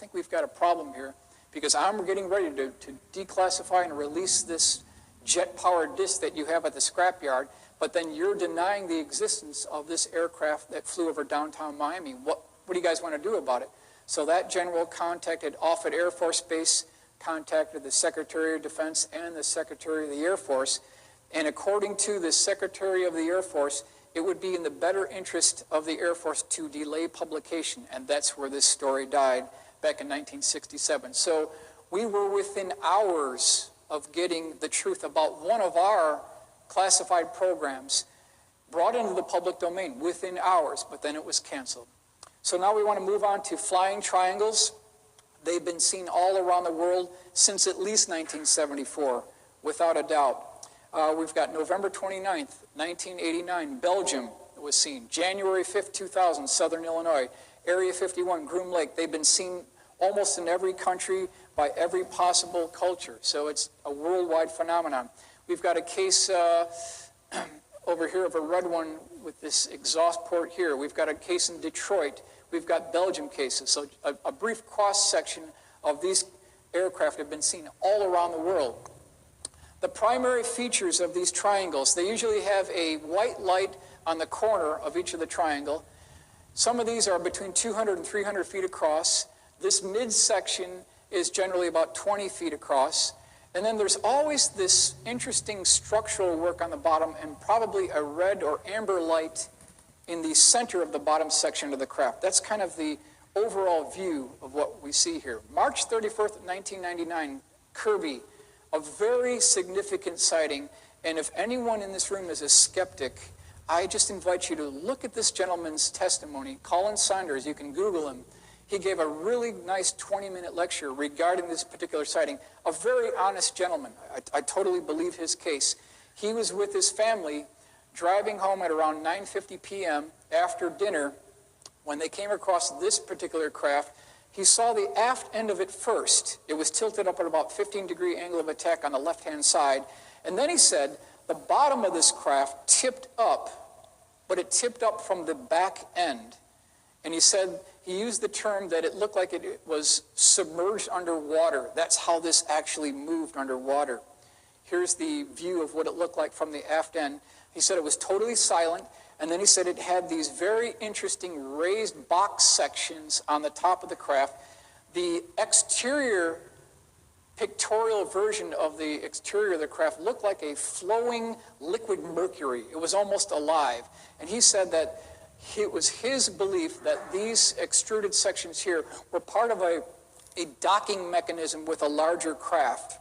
think we've got a problem here, because I'm getting ready to declassify and release this jet-powered disc that you have at the scrapyard, but then you're denying the existence of this aircraft that flew over downtown Miami. What do you guys want to do about it? So that general contacted Offutt Air Force Base, contacted the Secretary of Defense and the Secretary of the Air Force, and according to the Secretary of the Air Force, it would be in the better interest of the Air Force to delay publication, and that's where this story died back in 1967. So we were within hours of getting the truth about one of our classified programs brought into the public domain within hours, but then it was canceled. So now we want to move on to flying triangles. They've been seen all around the world since at least 1974, without a doubt. We've got November 29th, 1989, Belgium was seen. January 5th, 2000, Southern Illinois. Area 51, Groom Lake. They've been seen almost in every country by every possible culture. So it's a worldwide phenomenon. We've got a case over here of a red one with this exhaust port here. We've got a case in Detroit. We've got Belgium cases. So a brief cross-section of these aircraft have been seen all around the world. The primary features of these triangles, they usually have a white light on the corner of each of the triangle. Some of these are between 200 and 300 feet across. This midsection is generally about 20 feet across. And then there's always this interesting structural work on the bottom and probably a red or amber light in the center of the bottom section of the craft. That's kind of the overall view of what we see here. March 31st, 1999, Kirby, a very significant sighting. And if anyone in this room is a skeptic, I just invite you to look at this gentleman's testimony. Colin Saunders, you can Google him. He gave a really nice 20-minute lecture regarding this particular sighting. A very honest gentleman. I totally believe his case. He was with his family driving home at around 9:50 p.m. after dinner when they came across this particular craft. He saw the aft end of it first. It was tilted up at about 15-degree angle of attack on the left-hand side. And then he said the bottom of this craft tipped up, but it tipped up from the back end. And he said, he used the term that it looked like it was submerged underwater. That's how this actually moved underwater. Here's the view of what it looked like from the aft end. He said it was totally silent, and then he said it had these very interesting raised box sections on the top of the craft. The exterior pictorial version of the exterior of the craft looked like a flowing liquid mercury. It was almost alive. And he said that it was his belief that these extruded sections here were part of a docking mechanism with a larger craft.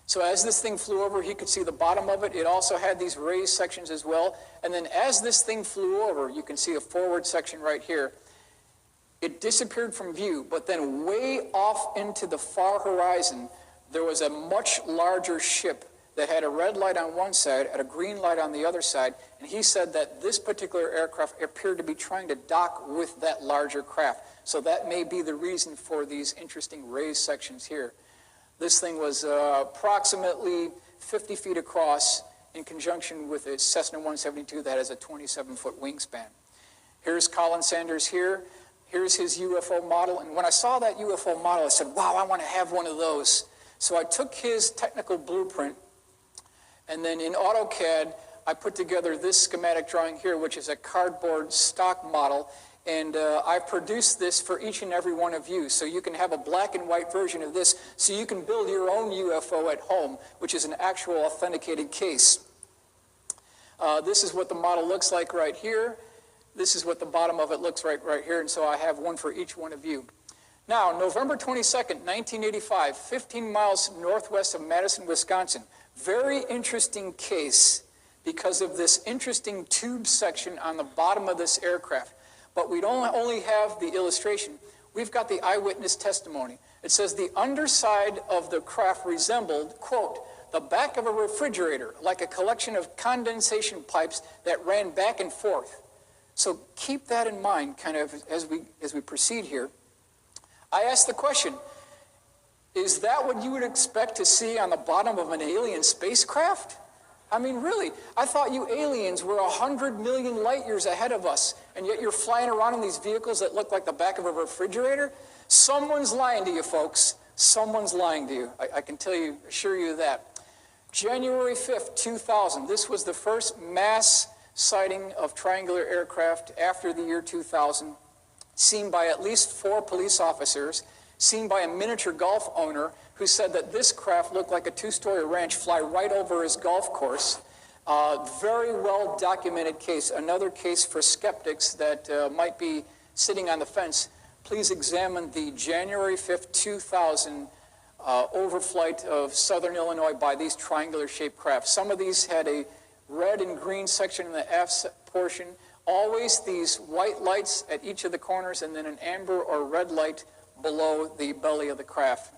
So as this thing flew over, he could see the bottom of it. It also had these raised sections as well. And then as this thing flew over, you can see a forward section right here. It disappeared from view, but then way off into the far horizon, there was a much larger ship that had a red light on one side and a green light on the other side. And he said that this particular aircraft appeared to be trying to dock with that larger craft. So that may be the reason for these interesting raised sections here. This thing was approximately 50 feet across in conjunction with a Cessna 172 that has a 27-foot wingspan. Here's Colin Saunders here. Here's his UFO model. And when I saw that UFO model, I said, wow, I want to have one of those. So I took his technical blueprint, and then in AutoCAD, I put together this schematic drawing here, which is a cardboard stock model. And I produced this for each and every one of you. So you can have a black and white version of this, so you can build your own UFO at home, which is an actual authenticated case. This is what the model looks like right here. This is what the bottom of it looks like right here. And so I have one for each one of you. Now, November 22nd, 1985, 15 miles northwest of Madison, Wisconsin. Very interesting case because of this interesting tube section on the bottom of this aircraft. But we don't only have the illustration. We've got the eyewitness testimony. It says the underside of the craft resembled, quote, the back of a refrigerator, like a collection of condensation pipes that ran back and forth. So keep that in mind kind of as we proceed here. I asked the question, is that what you would expect to see on the bottom of an alien spacecraft? I mean, really, I thought you aliens were 100 million light years ahead of us, and yet you're flying around in these vehicles that look like the back of a refrigerator? Someone's lying to you, folks. Someone's lying to you. I can assure you that. January 5th, 2000, this was the first mass sighting of triangular aircraft after the year 2000, seen by at least 4 police officers, seen by a miniature golf owner who said that this craft looked like a 2-story ranch fly right over his golf course. Very well documented case. Another case for skeptics that might be sitting on the fence. Please examine the January 5th, 2000 overflight of southern Illinois by these triangular-shaped craft. Some of these had a red and green section in the aft portion. Always these white lights at each of the corners, and then an amber or red light below the belly of the craft.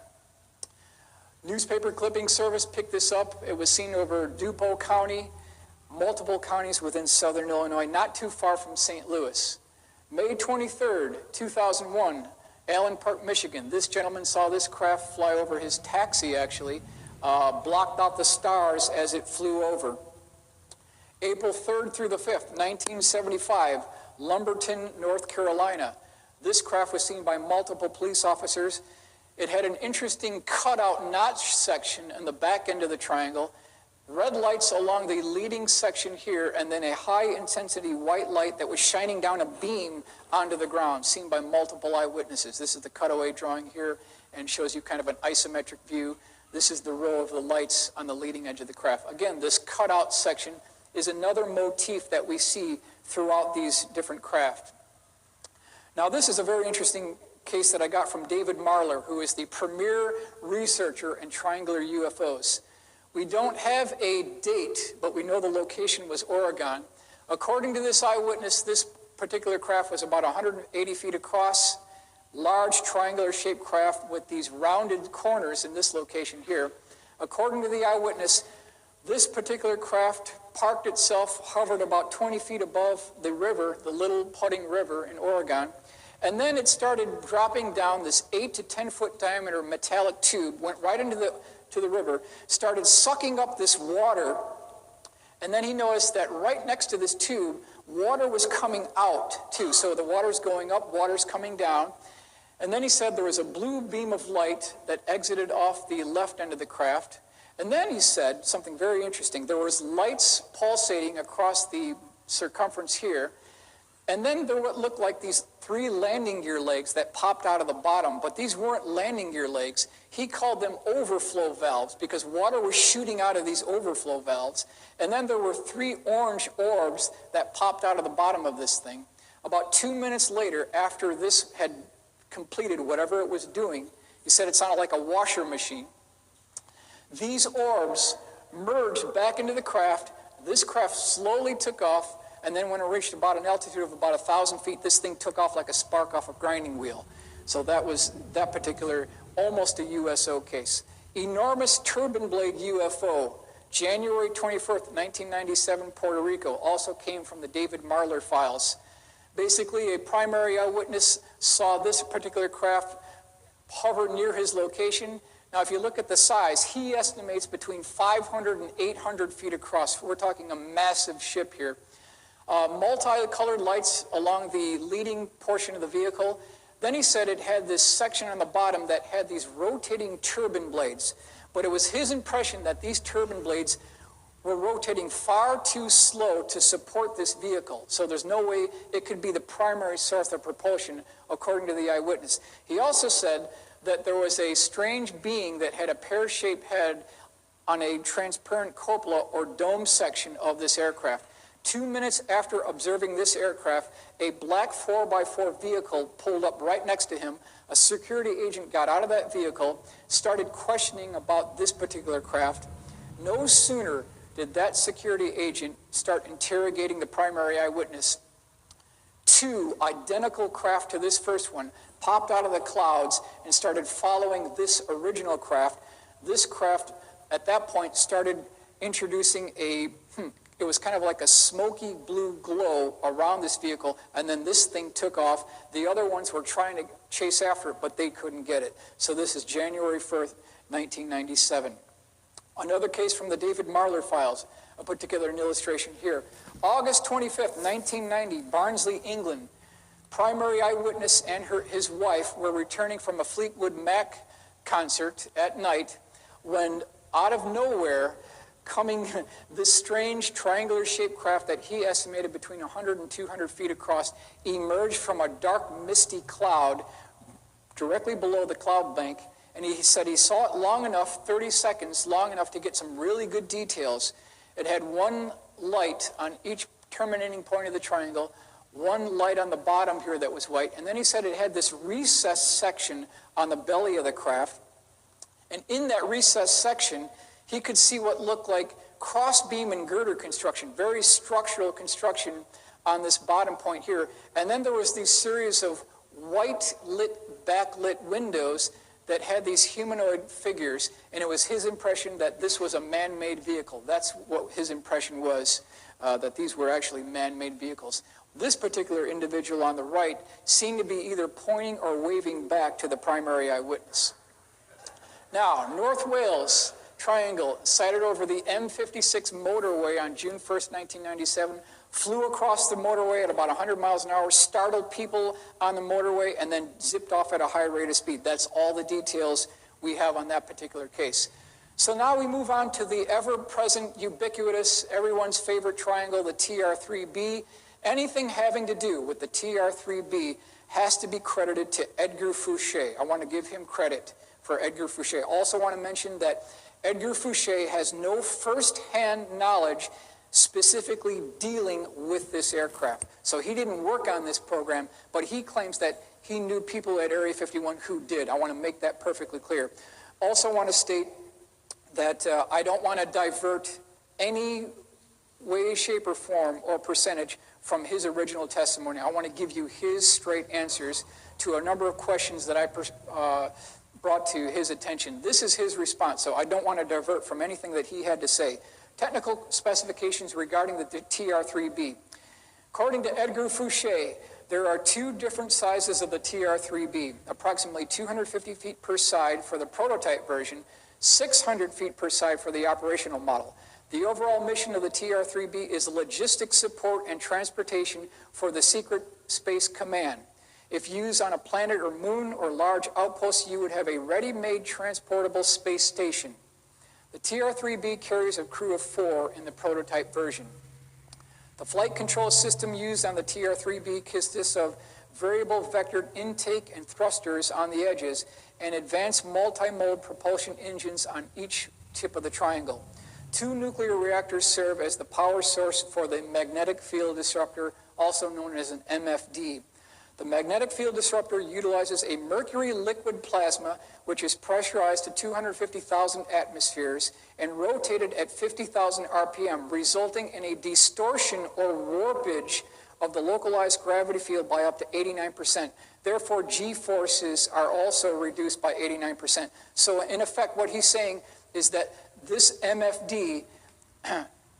Newspaper clipping service picked this up. It was seen over DuPont County, multiple counties within southern Illinois, not too far from St. Louis. May 23rd, 2001, Allen Park, Michigan. This gentleman saw this craft fly over his taxi, actually, blocked out the stars as it flew over. April 3rd through the 5th, 1975, Lumberton, North Carolina. This craft was seen by multiple police officers. It had an interesting cutout notch section in the back end of the triangle, red lights along the leading section here, and then a high-intensity white light that was shining down a beam onto the ground, seen by multiple eyewitnesses. This is the cutaway drawing here and shows you kind of an isometric view. This is the row of the lights on the leading edge of the craft. Again, this cutout section is another motif that we see throughout these different craft. Now, this is a very interesting case that I got from David Marler, who is the premier researcher in triangular UFOs. We don't have a date, but we know the location was Oregon. According to this eyewitness, this particular craft was about 180 feet across, large triangular-shaped craft with these rounded corners in this location here. According to the eyewitness, this particular craft parked itself, hovered about 20 feet above the river, the Little Pudding River in Oregon, and then it started dropping down this 8 to 10 foot diameter metallic tube, went right into the river, started sucking up this water, and then he noticed that right next to this tube, water was coming out too. So the water's going up, water's coming down, and then he said there was a blue beam of light that exited off the left end of the craft. And then he said something very interesting. There was lights pulsating across the circumference here, and then there what looked like these 3 landing gear legs that popped out of the bottom, but these weren't landing gear legs. He called them overflow valves because water was shooting out of these overflow valves. And then there were 3 orange orbs that popped out of the bottom of this thing. About 2 minutes later, after this had completed whatever it was doing, he said it sounded like a washer machine. These orbs merged back into the craft. This craft slowly took off, and then when it reached about an altitude of about 1,000 feet, this thing took off like a spark off a grinding wheel. So that was that particular, almost a USO case. Enormous turbine blade UFO, January 21st, 1997, Puerto Rico, also came from the David Marler files. Basically, a primary eyewitness saw this particular craft hover near his location. Now, if you look at the size, he estimates between 500 and 800 feet across. We're talking a massive ship here. Multicolored lights along the leading portion of the vehicle. Then he said it had this section on the bottom that had these rotating turbine blades. But it was his impression that these turbine blades were rotating far too slow to support this vehicle. So there's no way it could be the primary source of propulsion, according to the eyewitness. He also said that there was a strange being that had a pear-shaped head on a transparent cupola or dome section of this aircraft. 2 minutes after observing this aircraft, a black 4x4 vehicle pulled up right next to him. A security agent got out of that vehicle, started questioning about this particular craft. No sooner did that security agent start interrogating the primary eyewitness, 2 identical craft to this first one popped out of the clouds and started following this original craft. This craft, at that point, started introducing it was kind of like a smoky blue glow around this vehicle, and then this thing took off. The other ones were trying to chase after it, but they couldn't get it. So this is January 1st, 1997. Another case from the David Marler files. put together an illustration here. August 25th, 1990, Barnsley, England. Primary eyewitness and his wife were returning from a Fleetwood Mac concert at night when, out of nowhere, coming this strange triangular-shaped craft that he estimated between 100 and 200 feet across emerged from a dark, misty cloud directly below the cloud bank. And he said he saw it long enough, 30 seconds, long enough to get some really good details. It had one light on each terminating point of the triangle, one light on the bottom here that was white, and then he said it had this recessed section on the belly of the craft. And in that recessed section, he could see what looked like cross-beam and girder construction, very structural construction on this bottom point here. And then there was these series of white-lit, backlit windows that had these humanoid figures, and it was his impression that this was a man-made vehicle. That's what his impression was, that these were actually man-made vehicles. This particular individual on the right seemed to be either pointing or waving back to the primary eyewitness. Now, North Wales Triangle, sighted over the M56 motorway on June 1st, 1997, flew across the motorway at about 100 miles an hour, startled people on the motorway, and then zipped off at a high rate of speed. That's all the details we have on that particular case. So now we move on to the ever-present, ubiquitous, everyone's favorite triangle, the TR3B. Anything having to do with the TR3B has to be credited to Edgar Fouché. I want to give him credit for Edgar Fouché. Also want to mention that Edgar Fouché has no first-hand knowledge specifically dealing with this aircraft. So he didn't work on this program, but he claims that he knew people at Area 51 who did. I want to make that perfectly clear. Also want to state that I don't want to divert any way, shape, or form or percentage from his original testimony. I want to give you his straight answers to a number of questions that I brought to his attention. This is his response, so I don't want to divert from anything that he had to say. Technical specifications regarding the TR3B. According to Edgar Fouché, there are two different sizes of the TR3B, approximately 250 feet per side for the prototype version, 600 feet per side for the operational model. The overall mission of the TR3B is logistics support and transportation for the Secret Space Command. If used on a planet or moon or large outpost, you would have a ready-made transportable space station. The TR3B carries a crew of 4 in the prototype version. The flight control system used on the TR3B consists of variable vectored intake and thrusters on the edges and advanced multi-mode propulsion engines on each tip of the triangle. 2 nuclear reactors serve as the power source for the magnetic field disruptor, also known as an MFD. The magnetic field disruptor utilizes a mercury liquid plasma, which is pressurized to 250,000 atmospheres and rotated at 50,000 RPM, resulting in a distortion or warpage of the localized gravity field by up to 89%. Therefore, G-forces are also reduced by 89%. So in effect, what he's saying is that this MFD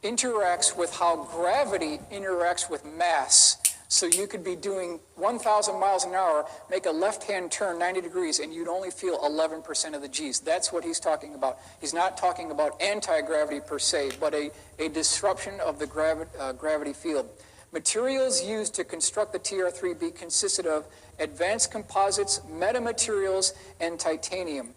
interacts with how gravity interacts with mass. So you could be doing 1,000 miles an hour, make a left-hand turn 90 degrees, and you'd only feel 11% of the G's. That's what he's talking about. He's not talking about anti-gravity per se, but a disruption of the gravity field. Materials used to construct the TR3B consisted of advanced composites, metamaterials, and titanium.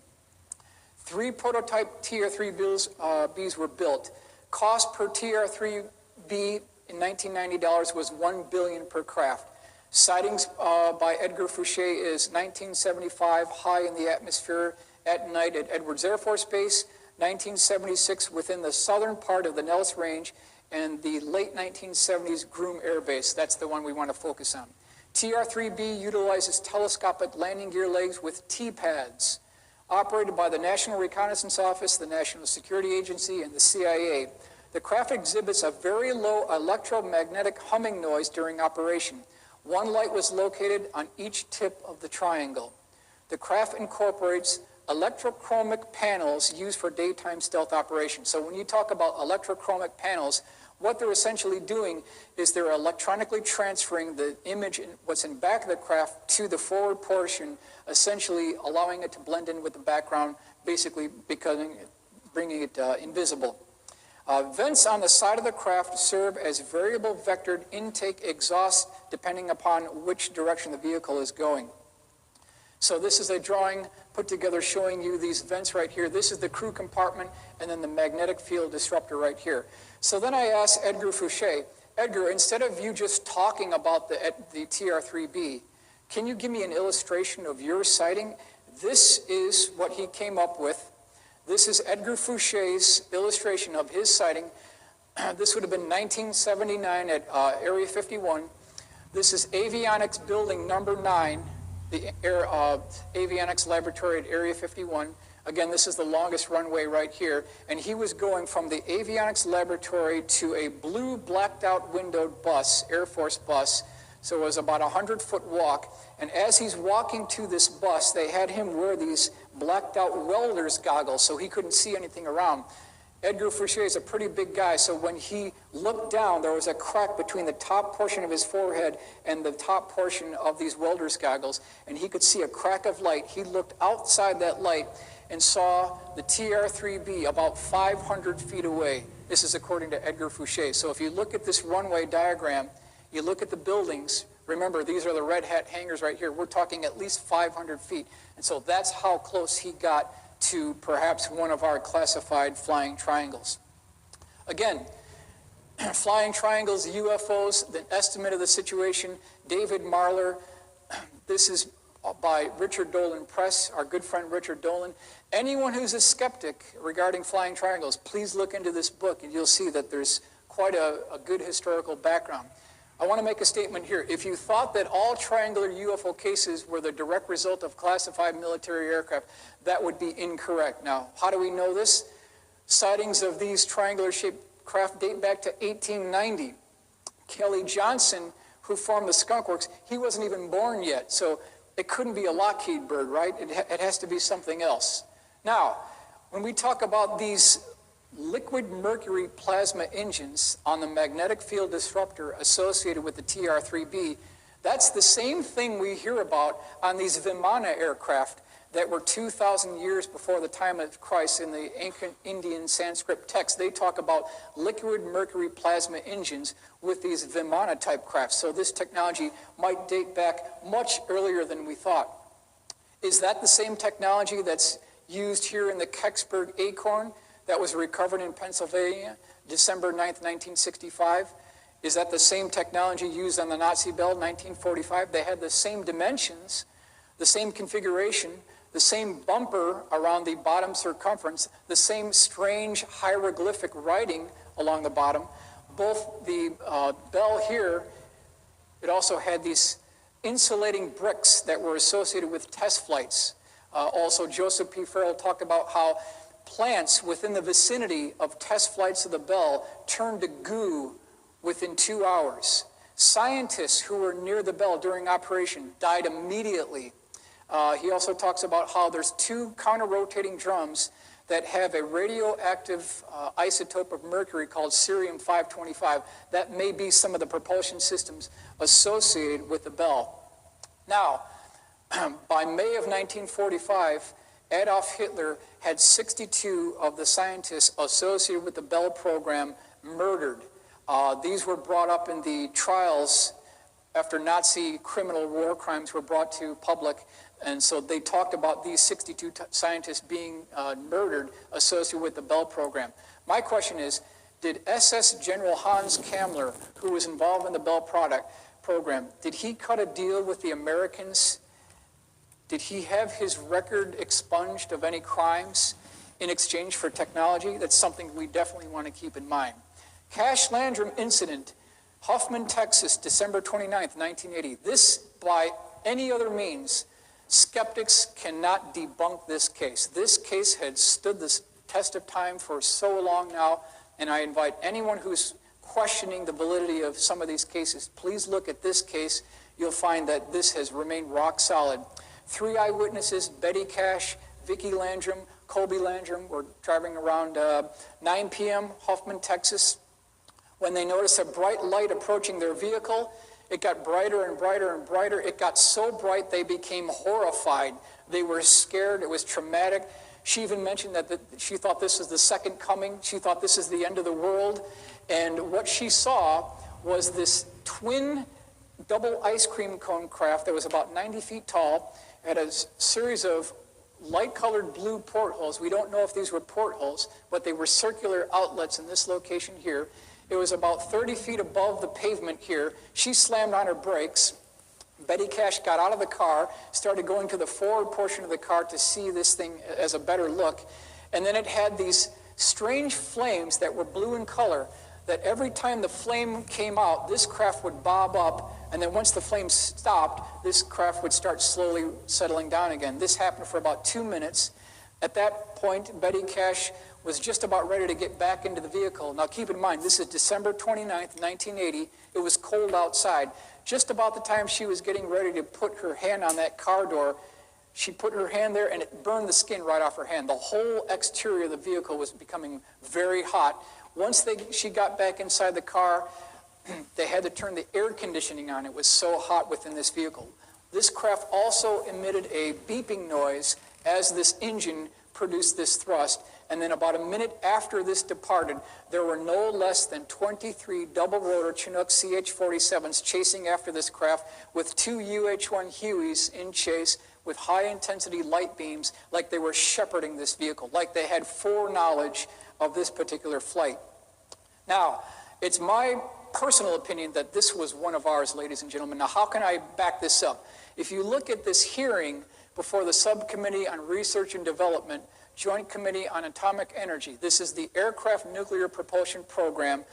3 prototype TR3Bs were built. Cost per TR3B in $1990 was $1 billion per craft. Sightings by Edgar Fouché is 1975, high in the atmosphere at night at Edwards Air Force Base, 1976 within the southern part of the Nellis Range, and the late 1970s Groom Air Base. That's the one we want to focus on. TR3B utilizes telescopic landing gear legs with T-pads, operated by the National Reconnaissance Office, the National Security Agency, and the CIA. The craft exhibits a very low electromagnetic humming noise during operation. 1 light was located on each tip of the triangle. The craft incorporates electrochromic panels used for daytime stealth operations. So when you talk about electrochromic panels, what they're essentially doing is they're electronically transferring the image, what's in back of the craft, to the forward portion, essentially allowing it to blend in with the background, basically bringing it invisible. Vents on the side of the craft serve as variable vectored intake exhaust depending upon which direction the vehicle is going. So this is a drawing put together showing you these vents right here. This is the crew compartment and then the magnetic field disruptor right here. So then I asked Edgar Fouché, Edgar, instead of you just talking about the TR-3B, can you give me an illustration of your sighting? This is what he came up with. This is Edgar Fouché's illustration of his sighting. This would have been 1979 at Area 51. This is avionics building number 9, the avionics laboratory at Area 51. Again, this is the longest runway right here. And he was going from the avionics laboratory to a blue blacked out windowed bus, Air Force bus. So it was about a 100-foot walk. And as he's walking to this bus, they had him wear these blacked out welder's goggles so he couldn't see anything around. Edgar Fouché is a pretty big guy, so when he looked down, there was a crack between the top portion of his forehead and the top portion of these welder's goggles, and he could see a crack of light. He looked outside that light and saw the TR-3B about 500 feet away. This is according to Edgar Fouché. So if you look at this runway diagram, you look at the buildings, remember these are the red hat hangars right here, we're talking at least 500 feet. And so that's how close he got to perhaps one of our classified flying triangles. Again, flying triangles, UFOs, the estimate of the situation, David Marler, this is by Richard Dolan Press, our good friend Richard Dolan. Anyone who's a skeptic regarding flying triangles, please look into this book and you'll see that there's quite a good historical background. I want to make a statement here. If you thought that all triangular UFO cases were the direct result of classified military aircraft, that would be incorrect. Now, how do we know this? Sightings of these triangular-shaped craft date back to 1890. Kelly Johnson, who formed the Skunk Works, he wasn't even born yet, so it couldn't be a Lockheed bird, right? It has to be something else. Now, when we talk about these liquid mercury plasma engines on the magnetic field disruptor associated with the TR-3B, that's the same thing we hear about on these Vimana aircraft that were 2,000 years before the time of Christ in the ancient Indian Sanskrit text. They talk about liquid mercury plasma engines with these Vimana type crafts. So this technology might date back much earlier than we thought. Is that the same technology that's used here in the Kecksburg Acorn that was recovered in Pennsylvania, December 9th, 1965? Is that the same technology used on the Nazi Bell, 1945? They had the same dimensions, the same configuration, the same bumper around the bottom circumference, the same strange hieroglyphic writing along the bottom. Both the Bell here, it also had these insulating bricks that were associated with test flights. Also, Joseph P. Farrell talked about how plants within the vicinity of test flights of the Bell turned to goo within 2 hours. Scientists who were near the Bell during operation died immediately. He also talks about how there's 2 counter-rotating drums that have a radioactive isotope of mercury called cerium-525. That may be some of the propulsion systems associated with the Bell. Now, by May of 1945, Adolf Hitler had 62 of the scientists associated with the Bell program murdered. These were brought up in the trials after Nazi criminal war crimes were brought to public. And so they talked about these 62 scientists being murdered associated with the Bell program. My question is, did SS General Hans Kammler, who was involved in the Bell program, did he cut a deal with the Americans? Did he have his record expunged of any crimes in exchange for technology? That's something we definitely want to keep in mind. Cash Landrum incident, Huffman, Texas, December 29th, 1980. This, by any other means, skeptics cannot debunk this case. This case had stood the test of time for so long now, and I invite anyone who's questioning the validity of some of these cases, please look at this case. You'll find that this has remained rock solid. 3 eyewitnesses, Betty Cash, Vicki Landrum, Colby Landrum, were driving around 9 p.m., Huffman, Texas, when they noticed a bright light approaching their vehicle. It got brighter and brighter and brighter. It got so bright they became horrified. They were scared. It was traumatic. She even mentioned that she thought this was the second coming. She thought this is the end of the world. And what she saw was this twin double ice cream cone craft that was about 90 feet tall, had a series of light-colored blue portholes. We don't know if these were portholes, but they were circular outlets in this location here. It was about 30 feet above the pavement here. She slammed on her brakes. Betty Cash got out of the car, started going to the forward portion of the car to see this thing as a better look. And then it had these strange flames that were blue in color, that every time the flame came out, this craft would bob up, and then once the flame stopped, this craft would start slowly settling down again. This happened for about 2 minutes. At that point, Betty Cash was just about ready to get back into the vehicle. Now keep in mind, this is December 29th, 1980. It was cold outside. Just about the time she was getting ready to put her hand on that car door, she put her hand there and it burned the skin right off her hand. The whole exterior of the vehicle was becoming very hot. Once she got back inside the car, they had to turn the air conditioning on. It was so hot within this vehicle. This craft also emitted a beeping noise as this engine produced this thrust. And then about a minute after this departed, there were no less than 23 double-rotor Chinook CH-47s chasing after this craft with 2 UH-1 Hueys in chase with high-intensity light beams, like they were shepherding this vehicle, like they had foreknowledge of this particular flight. Now, it's my personal opinion that this was one of ours, ladies and gentlemen. Now, how can I back this up? If you look at this hearing before the Subcommittee on Research and Development, Joint Committee on Atomic Energy, this is the Aircraft Nuclear Propulsion Program,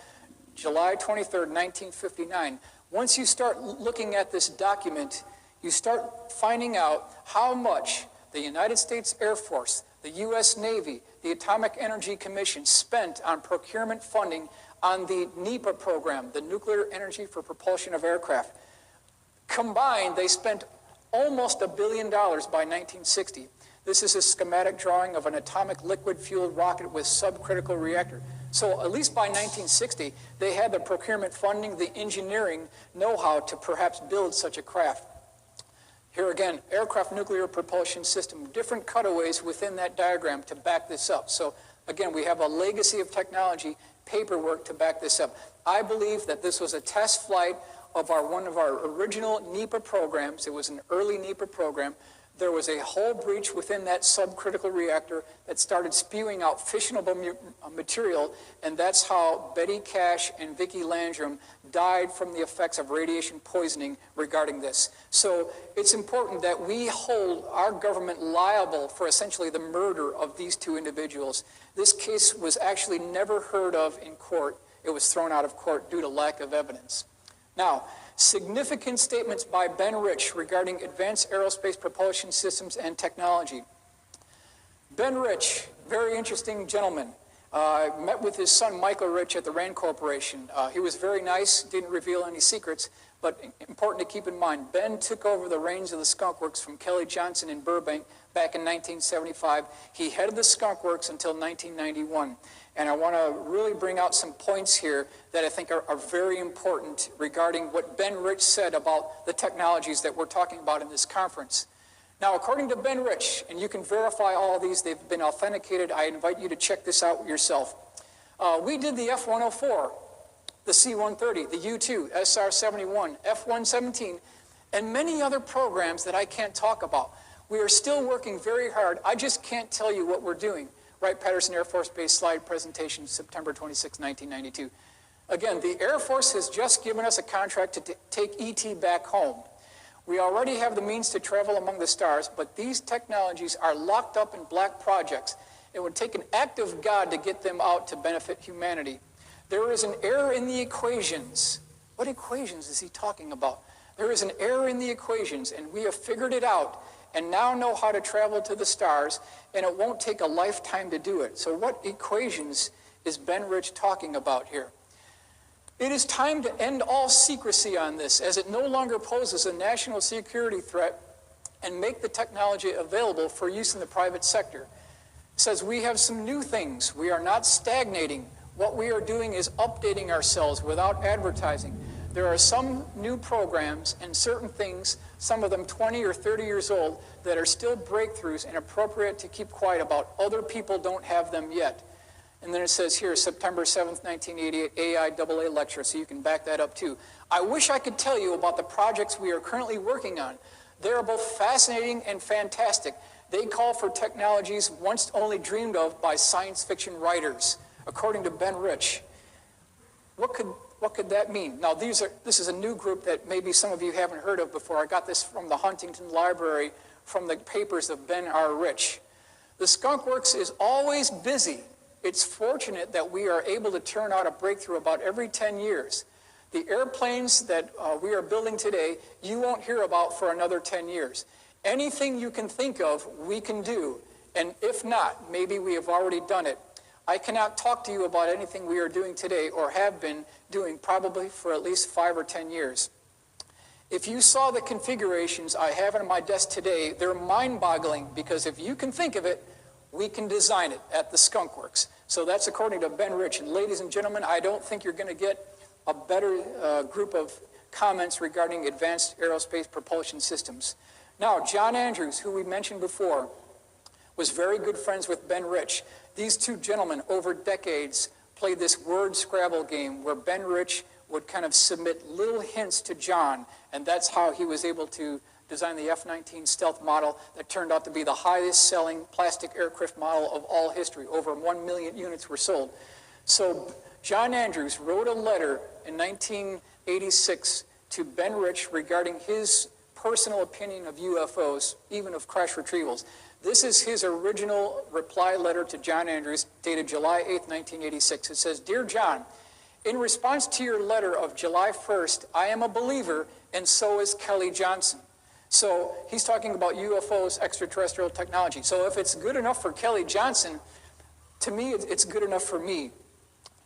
July 23rd, 1959. Once you start looking at this document, you start finding out how much the United States Air Force, the U.S. Navy, the Atomic Energy Commission spent on procurement funding on the NEPA program, the Nuclear Energy for Propulsion of Aircraft. Combined, they spent almost $1 billion by 1960. This is a schematic drawing of an atomic liquid-fueled rocket with subcritical reactor. So at least by 1960, they had the procurement funding, the engineering know-how to perhaps build such a craft. Here again, aircraft nuclear propulsion system, different cutaways within that diagram to back this up. So again, we have a legacy of technology, paperwork to back this up. I believe that this was a test flight of one of our original NEPA programs. It was an early NEPA program. There was a hull breach within that subcritical reactor that started spewing out fissionable material, and that's how Betty Cash and Vicki Landrum died from the effects of radiation poisoning regarding this. So it's important that we hold our government liable for essentially the murder of these two individuals. This case was actually never heard of in court. It was thrown out of court due to lack of evidence. Now, significant statements by Ben Rich regarding advanced aerospace propulsion systems and technology. Ben Rich, very interesting gentleman. Met with his son Michael Rich at the RAND Corporation. He was very nice, didn't reveal any secrets, but important to keep in mind, Ben took over the reins of the Skunk Works from Kelly Johnson in Burbank back in 1975. He headed the Skunk Works until 1991. And I want to really bring out some points here that I think are very important regarding what Ben Rich said about the technologies that we're talking about in this conference. Now, according to Ben Rich, and you can verify all of these, they've been authenticated. I invite you to check this out yourself. We did the F-104, the C-130, the U-2, SR-71, F-117, and many other programs that I can't talk about. We are still working very hard. I just can't tell you what we're doing. Wright-Patterson Air Force Base slide presentation, September 26, 1992. Again, the Air Force has just given us a contract to take ET back home. We already have the means to travel among the stars, but these technologies are locked up in black projects. It would take an act of God to get them out to benefit humanity. There is an error in the equations. What equations is he talking about? There is an error in the equations, and we have figured it out and now know how to travel to the stars, and it won't take a lifetime to do it. So what equations is Ben Rich talking about here? It is time to end all secrecy on this, as it no longer poses a national security threat, and make the technology available for use in the private sector. It says we have some new things. We are not stagnating. What we are doing is updating ourselves without advertising. There are some new programs and certain things some of them 20 or 30 years old, that are still breakthroughs and appropriate to keep quiet about. Other people don't have them yet. And then it says here, September 7th, 1988, AIAA lecture, so you can back that up too. I wish I could tell you about the projects we are currently working on. They are both fascinating and fantastic. They call for technologies once only dreamed of by science fiction writers, according to Ben Rich. What could that mean? Now, this is a new group that maybe some of you haven't heard of before. I got this from the Huntington Library from the papers of Ben R. Rich. The Skunk Works is always busy. It's fortunate that we are able to turn out a breakthrough about every 10 years. The airplanes that we are building today, you won't hear about for another 10 years. Anything you can think of, we can do. And if not, maybe we have already done it. I cannot talk to you about anything we are doing today or have been doing probably for at least 5 or 10 years. If you saw the configurations I have on my desk today, they're mind-boggling, because if you can think of it, we can design it at the Skunk Works. So that's according to Ben Rich. And ladies and gentlemen, I don't think you're going to get a better group of comments regarding advanced aerospace propulsion systems. Now, John Andrews, who we mentioned before, was very good friends with Ben Rich. These two gentlemen, over decades, played this word Scrabble game where Ben Rich would kind of submit little hints to John, and that's how he was able to design the F-19 stealth model that turned out to be the highest selling plastic aircraft model of all history. Over 1 million units were sold. So John Andrews wrote a letter in 1986 to Ben Rich regarding his personal opinion of UFOs, even of crash retrievals. This is his original reply letter to John Andrews, dated July 8th, 1986. It says, "Dear John, in response to your letter of July 1st, I am a believer, and so is Kelly Johnson." So he's talking about UFOs, extraterrestrial technology. So if it's good enough for Kelly Johnson, to me, it's good enough for me.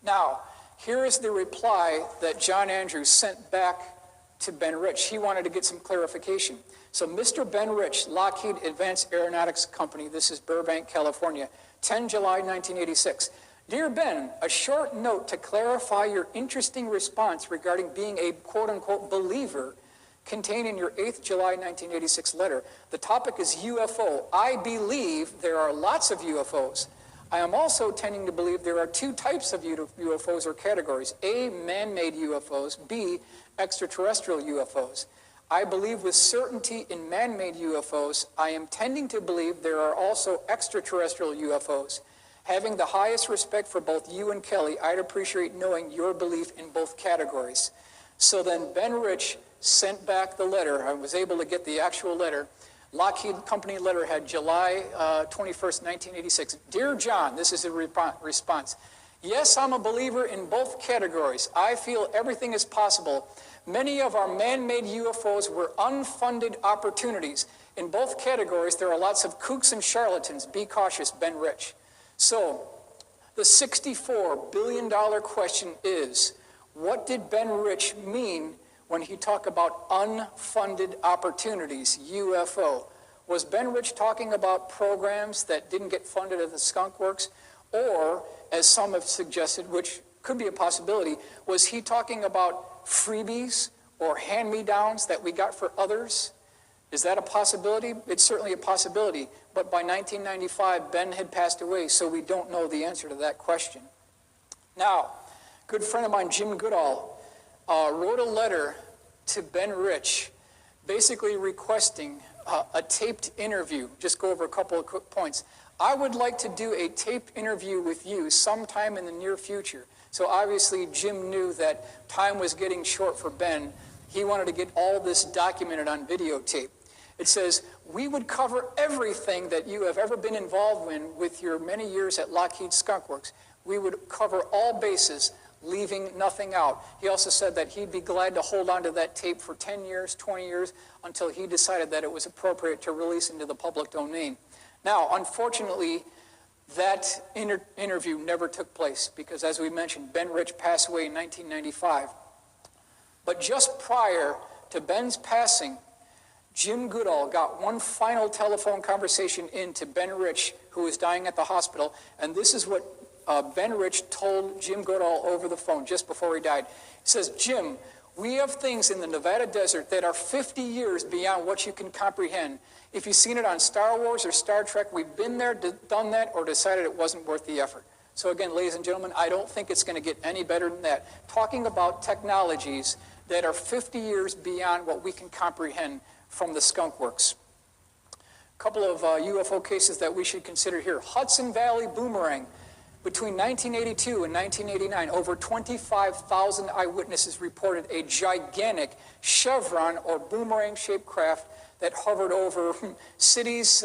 Now, here is the reply that John Andrews sent back to Ben Rich. He wanted to get some clarification. So Mr. Ben Rich, Lockheed Advanced Aeronautics Company, this is Burbank, California, 10 July 1986. Dear Ben, a short note to clarify your interesting response regarding being a quote-unquote believer contained in your 8th July 1986 letter. The topic is UFO. I believe there are lots of UFOs. I am also tending to believe there are two types of UFOs or categories. A, man-made UFOs. B, extraterrestrial UFOs. I believe with certainty in man-made UFOs. I am tending to believe there are also extraterrestrial UFOs. Having the highest respect for both you and Kelly, I'd appreciate knowing your belief in both categories. So then Ben Rich sent back the letter. I was able to get the actual letter. Lockheed Company letterhead, July 21st, 1986. Dear John, this is a response. Yes, I'm a believer in both categories. I feel everything is possible. Many of our man-made UFOs were unfunded opportunities. In both categories, there are lots of kooks and charlatans. Be cautious, Ben Rich. So, the $64 billion question is, what did Ben Rich mean when he talked about unfunded opportunities, UFO? Was Ben Rich talking about programs that didn't get funded at the Skunk Works? Or, as some have suggested, which could be a possibility, was he talking about freebies or hand-me-downs that we got for others? Is that a possibility? It's certainly a possibility. But by 1995, Ben had passed away, so we don't know the answer to that question. Now, a good friend of mine, Jim Goodall, wrote a letter to Ben Rich, basically requesting a taped interview. Just go over a couple of quick points. I would like to do a taped interview with you sometime in the near future. So obviously Jim knew that time was getting short for Ben. He wanted to get all this documented on videotape. It says, we would cover everything that you have ever been involved in with your many years at Lockheed Skunk Works. We would cover all bases, leaving nothing out. He also said that he'd be glad to hold on to that tape for 10 years, 20 years, until he decided that it was appropriate to release into the public domain. Now, unfortunately, that interview never took place because, as we mentioned, Ben Rich passed away in 1995. But just prior to Ben's passing, Jim Goodall got one final telephone conversation into Ben Rich, who was dying at the hospital, and this is what Ben Rich told Jim Goodall over the phone just before he died. He says, Jim, We have things in the Nevada desert that are 50 years beyond what you can comprehend. If you've seen it on Star Wars or Star Trek, we've been there, done that, or decided it wasn't worth the effort. So again, ladies and gentlemen, I don't think it's going to get any better than that. Talking about technologies that are 50 years beyond what we can comprehend from the skunk works. A couple of UFO cases that we should consider here. Hudson Valley boomerang. Between 1982 and 1989, over 25,000 eyewitnesses reported a gigantic chevron or boomerang-shaped craft that hovered over cities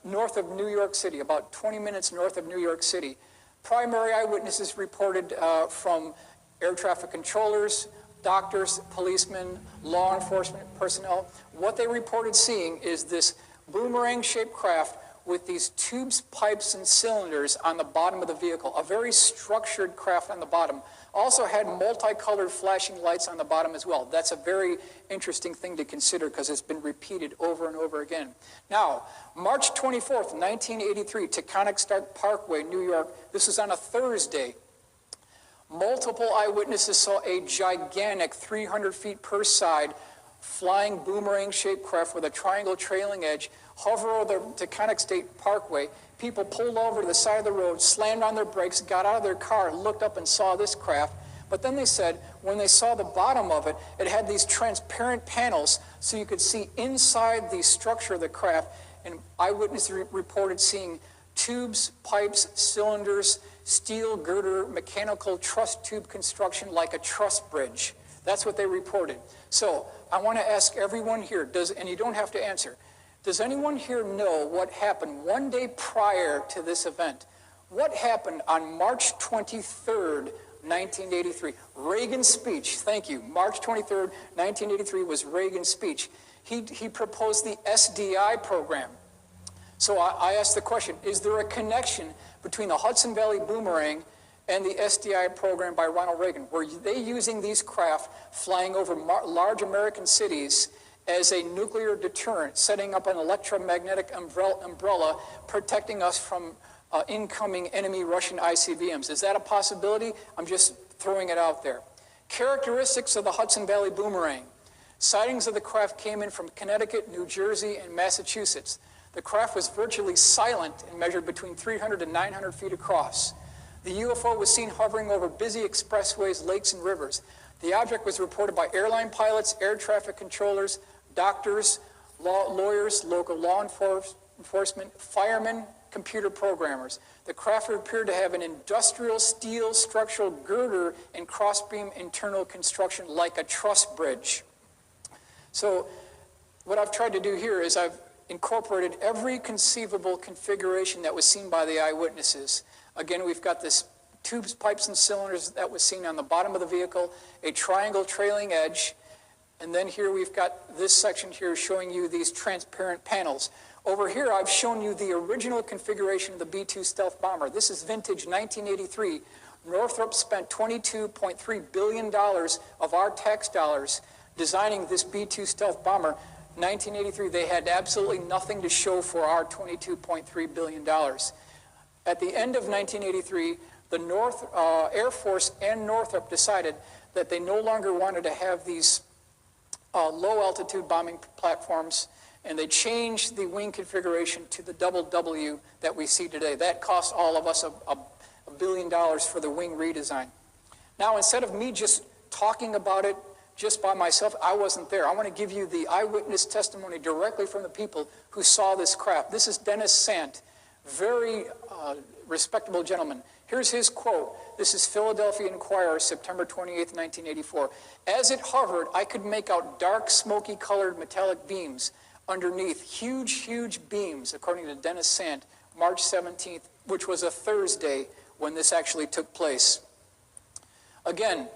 north of New York City, about 20 minutes north of New York City. Primary eyewitnesses reported from air traffic controllers, doctors, policemen, law enforcement personnel. What they reported seeing is this boomerang-shaped craft with these tubes, pipes, and cylinders on the bottom of the vehicle. A very structured craft on the bottom. Also had multicolored flashing lights on the bottom as well. That's a very interesting thing to consider because it's been repeated over and over again. Now, March 24th, 1983, Taconic Star Parkway, New York. This was on a Thursday. Multiple eyewitnesses saw a gigantic 300 feet per side flying boomerang-shaped craft with a triangle trailing edge hover over the Taconic State Parkway. People pulled over to the side of the road, slammed on their brakes, got out of their car, looked up and saw this craft. But then they said when they saw the bottom of it, it had these transparent panels so you could see inside the structure of the craft. And eyewitnesses reported seeing tubes, pipes, cylinders, steel girder, mechanical truss tube construction like a truss bridge. That's what they reported. So I want to ask everyone here, and you don't have to answer, does anyone here know what happened one day prior to this event? What happened on March 23rd, 1983? Reagan's speech, thank you. March 23rd, 1983 was Reagan's speech. He proposed the SDI program. So I asked the question, is there a connection between the Hudson Valley boomerang and the SDI program by Ronald Reagan? Were they using these craft flying over large American cities as a nuclear deterrent, setting up an electromagnetic umbrella protecting us from incoming enemy Russian ICBMs? Is that a possibility? I'm just throwing it out there. Characteristics of the Hudson Valley boomerang. Sightings of the craft came in from Connecticut, New Jersey, and Massachusetts. The craft was virtually silent and measured between 300 and 900 feet across. The UFO was seen hovering over busy expressways, lakes, and rivers. The object was reported by airline pilots, air traffic controllers, doctors, lawyers, local law enforcement, firemen, computer programmers. The craft appeared to have an industrial steel structural girder and crossbeam internal construction like a truss bridge. So what I've tried to do here is I've incorporated every conceivable configuration that was seen by the eyewitnesses. Again, we've got this tubes, pipes, and cylinders that was seen on the bottom of the vehicle, a triangle trailing edge, and then here we've got this section here showing you these transparent panels. Over here, I've shown you the original configuration of the B-2 stealth bomber. This is vintage 1983. Northrop spent $22.3 billion of our tax dollars designing this B-2 stealth bomber. 1983, they had absolutely nothing to show for our $22.3 billion. At the end of 1983, the Air Force and Northrop decided that they no longer wanted to have these low-altitude bombing platforms, and they changed the wing configuration to the double W that we see today. That cost all of us $1 billion for the wing redesign. Now, instead of me just talking about it just by myself, I wasn't there. I want to give you the eyewitness testimony directly from the people who saw this craft. This is Dennis Sant, very respectable gentleman. Here's his quote. This is Philadelphia Inquirer, September 28th, 1984. As it hovered, I could make out dark, smoky-colored metallic beams underneath, huge beams, according to Dennis Sant, March 17th, which was a Thursday when this actually took place. Again,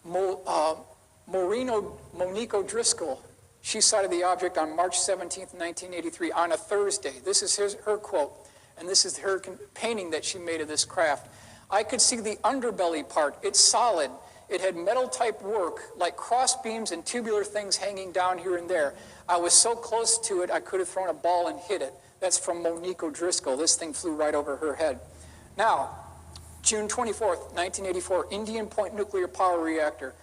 Monique O'Driscoll, she sighted the object on March 17th, 1983, on a Thursday. This is her quote, and this is her painting that she made of this craft. I could see the underbelly part. It's solid. It had metal-type work, like cross beams and tubular things hanging down here and there. I was so close to it, I could have thrown a ball and hit it. That's from Monique O'Driscoll. This thing flew right over her head. Now, June 24th, 1984, Indian Point Nuclear Power Reactor.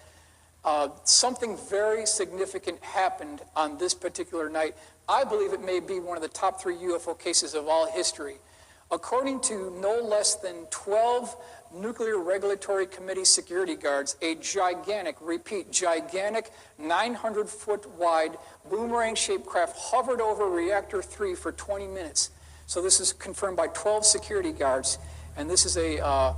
Something very significant happened on this particular night. I believe it may be one of the top 3 UFO cases of all history. According to no less than 12 Nuclear Regulatory Committee security guards, a gigantic, repeat, gigantic 900-foot wide boomerang-shaped craft hovered over Reactor 3 for 20 minutes. So this is confirmed by 12 security guards, and this is a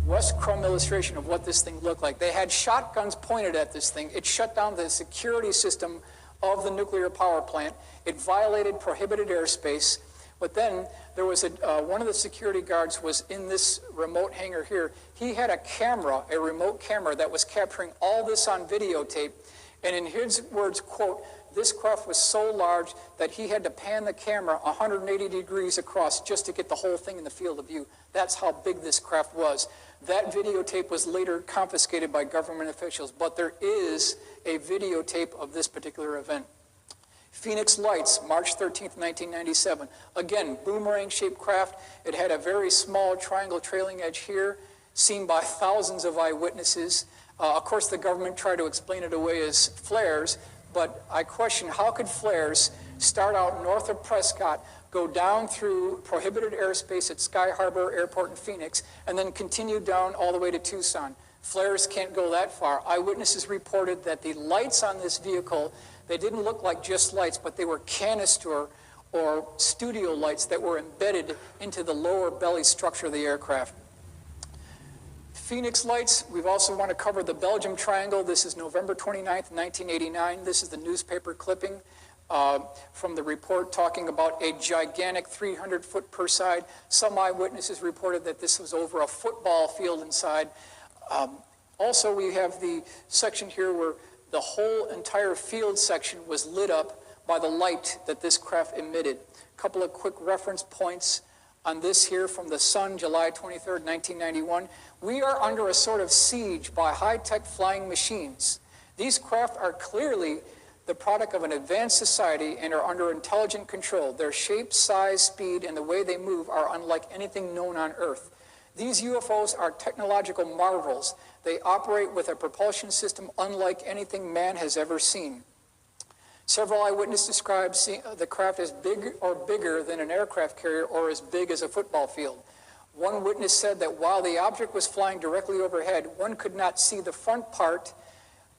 West Crum illustration of what this thing looked like. They had shotguns pointed at this thing. It shut down the security system of the nuclear power plant. It violated prohibited airspace. But then there was one of the security guards was in this remote hangar here. He had a camera, a remote camera, that was capturing all this on videotape. And in his words, quote, this craft was so large that he had to pan the camera 180 degrees across just to get the whole thing in the field of view. That's how big this craft was. That videotape was later confiscated by government officials, but there is a videotape of this particular event. Phoenix Lights, March 13th, 1997. Again, boomerang-shaped craft. It had a very small triangle trailing edge here, seen by thousands of eyewitnesses. Of course, the government tried to explain it away as flares, but I question how could flares start out north of Prescott, go down through prohibited airspace at Sky Harbor Airport in Phoenix, and then continue down all the way to Tucson. Flares can't go that far. Eyewitnesses reported that the lights on this vehicle, they didn't look like just lights, but they were canister or studio lights that were embedded into the lower belly structure of the aircraft. Phoenix Lights, we also want to cover the Belgium Triangle. This is November 29th, 1989. This is the newspaper clipping from the report talking about a gigantic 300-foot per side. Some eyewitnesses reported that this was over a football field inside. Also, we have the section here where the whole entire field section was lit up by the light that this craft emitted. A couple of quick reference points on this here from the Sun, July 23rd, 1991. We are under a sort of siege by high-tech flying machines. These craft are clearly the product of an advanced society and are under intelligent control. Their shape, size, speed, and the way they move are unlike anything known on Earth. These UFOs are technological marvels. They operate with a propulsion system unlike anything man has ever seen. Several eyewitnesses described the craft as big or bigger than an aircraft carrier or as big as a football field. One witness said that while the object was flying directly overhead, one could not see the front part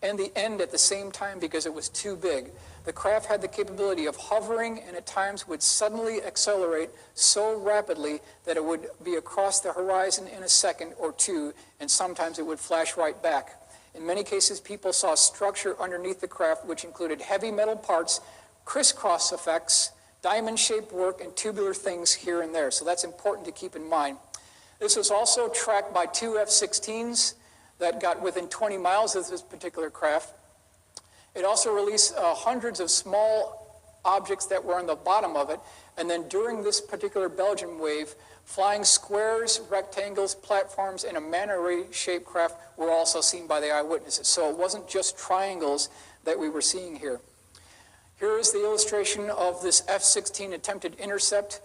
and the end at the same time because it was too big. The craft had the capability of hovering and at times would suddenly accelerate so rapidly that it would be across the horizon in a second or two, and sometimes it would flash right back. In many cases, people saw structure underneath the craft, which included heavy metal parts, crisscross effects, diamond-shaped work, and tubular things here and there. So that's important to keep in mind. This was also tracked by 2 F-16s that got within 20 miles of this particular craft. It also released hundreds of small objects that were on the bottom of it. And then during this particular Belgian wave, flying squares, rectangles, platforms, and a manta ray-shaped craft were also seen by the eyewitnesses. So it wasn't just triangles that we were seeing here. Here is the illustration of this F-16 attempted intercept.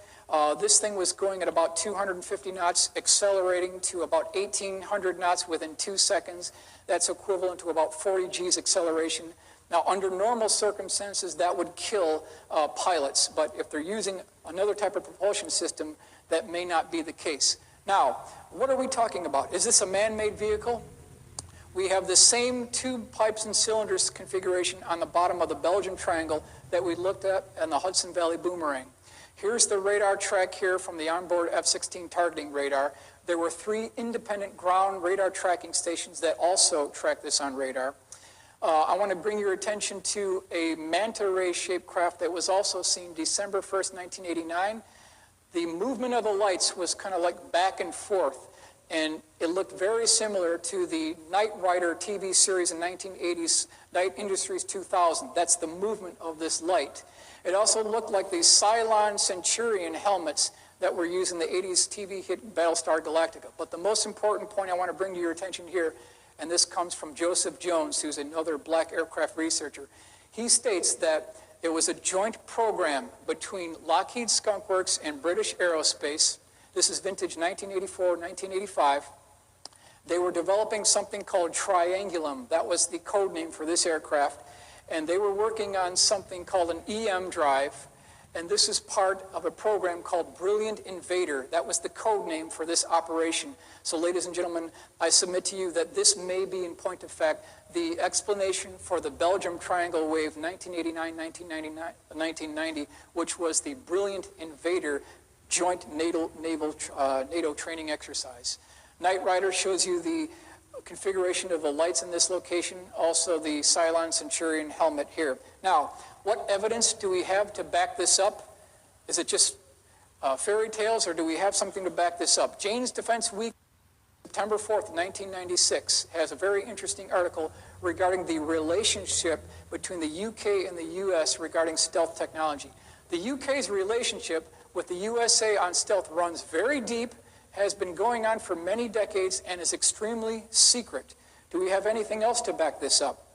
This thing was going at about 250 knots, accelerating to about 1,800 knots within 2 seconds. That's equivalent to about 40 G's acceleration. Now, under normal circumstances, that would kill pilots, but if they're using another type of propulsion system, that may not be the case. Now, what are we talking about? Is this a man-made vehicle? We have the same tube, pipes, and cylinders configuration on the bottom of the Belgian Triangle that we looked at in the Hudson Valley boomerang. Here's the radar track here from the onboard F-16 targeting radar. There were 3 independent ground radar tracking stations that also track this on radar. I want to bring your attention to a manta ray-shaped craft that was also seen December 1st, 1989. The movement of the lights was kind of like back and forth, and it looked very similar to the Knight Rider TV series in 1980s, Night Industries 2000. That's the movement of this light. It also looked like the Cylon Centurion helmets that were used in the 80s TV hit Battlestar Galactica. But the most important point I want to bring to your attention here, and this comes from Joseph Jones, who's another black aircraft researcher. He states that it was a joint program between Lockheed Skunk Works and British Aerospace. This is vintage 1984, 1985. They were developing something called triangulum. That was the code name for this aircraft. And they were working on something called an EM drive. And this is part of a program called Brilliant Invader. That was the code name for this operation. So ladies and gentlemen, I submit to you that this may be, in point of fact, the explanation for the Belgium Triangle Wave 1989-1990, which was the Brilliant Invader joint NATO training exercise. Knight Rider shows you the configuration of the lights in this location, also the Cylon Centurion helmet here. Now, what evidence do we have to back this up? Is it just fairy tales, or do we have something to back this up? Jane's Defense Week, September 4th, 1996, has a very interesting article regarding the relationship between the UK and the US regarding stealth technology. The UK's relationship with the USA on stealth runs very deep, has been going on for many decades, and is extremely secret. Do we have anything else to back this up?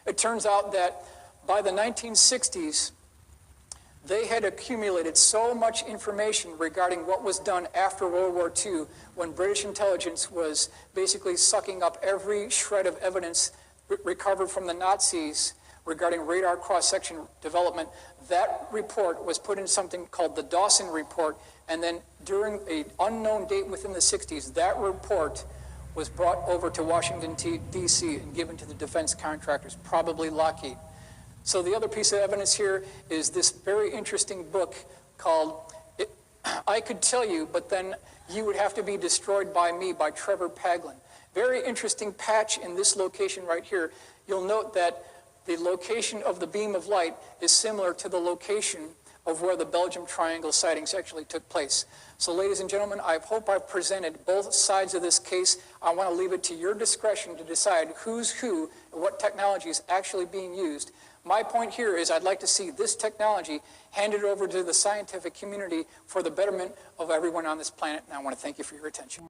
It turns out that by the 1960s, they had accumulated so much information regarding what was done after World War II, when British intelligence was basically sucking up every shred of evidence recovered from the Nazis regarding radar cross-section development. That report was put in something called the Dawson Report, and then during an unknown date within the 60s, that report was brought over to Washington, D.C. and given to the defense contractors, probably Lockheed. So the other piece of evidence here is this very interesting book called I Could Tell You, But Then You Would Have to Be Destroyed by Me by Trevor Paglin. Very interesting patch in this location right here. You'll note that the location of the beam of light is similar to the location of where the Belgium Triangle sightings actually took place. So ladies and gentlemen, I hope I've presented both sides of this case. I want to leave it to your discretion to decide who's who and what technology is actually being used. My point here is I'd like to see this technology handed over to the scientific community for the betterment of everyone on this planet, and I want to thank you for your attention.